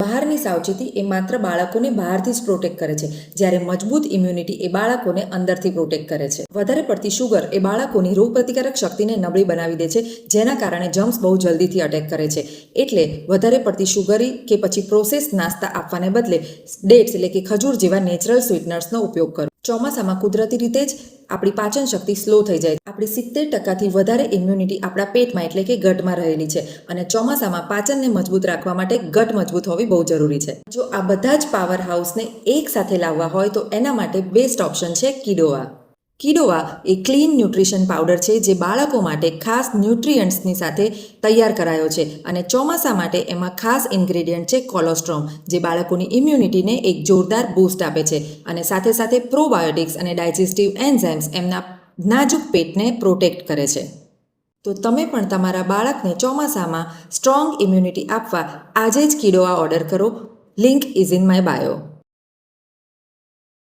બહારની સાવચેતી એ માત્ર બાળકોને બહારથી જ પ્રોટેક્ટ કરે છે, જ્યારે મજબૂત ઇમ્યુનિટી એ બાળકોને અંદરથી પ્રોટેક્ટ કરે છે. વધારે પડતી શુગર એ બાળકોની રોગપ્રતિકારક શક્તિને નબળી બનાવી દે છે, જેના કારણે જમ્સ બહુ જલ્દીથી અટેક કરે છે. એટલે વધારે પડતી શુગરી કે પછી પ્રોસેસ નાસ્તા આપવાને બદલે ડેટ્સ એટલે કે ખજૂર જેવા નેચરલ સ્વીટનર્સનો ઉપયોગ કરો. ચોમાસામાં કુદરતી રીતે જ આપણી પાચન શક્તિ સ્લો થઈ જાય. આપણી 70%થી વધારે ઇમ્યુનિટી આપણા પેટમાં એટલે કે ગટમાં રહેલી છે, અને ચોમાસામાં પાચનને મજબૂત રાખવા માટે ગટ મજબૂત હોવી બહુ જરૂરી છે. જો આ બધા જ પાવર હાઉસને એક સાથે લાવવા હોય તો એના માટે બેસ્ટ ઓપ્શન છે કિડોવા. કિડોવા એ ક્લીન ન્યુટ્રિશન પાવડર છે, જે બાળકો માટે ખાસ ન્યુટ્રિયન્ટ્સની સાથે તૈયાર કરાયો છે, અને ચોમાસા માટે એમાં ખાસ ઇન્ગ્રેડિયન્ટ છે કોલોસ્ટ્રોમ, જે બાળકોની ઇમ્યુનિટીને એક જોરદાર બૂસ્ટ આપે છે, અને સાથે સાથે પ્રોબાયોટિક્સ અને ડાયજેસ્ટિવ એન્ઝાઇમ્સ એમના નાજુક પેટને પ્રોટેક્ટ કરે છે. તો તમે પણ તમારા બાળકને ચોમાસામાં સ્ટ્રોંગ ઇમ્યુનિટી આપવા આજે જ કિડોવા ઓર્ડર કરો. Link is in my bio.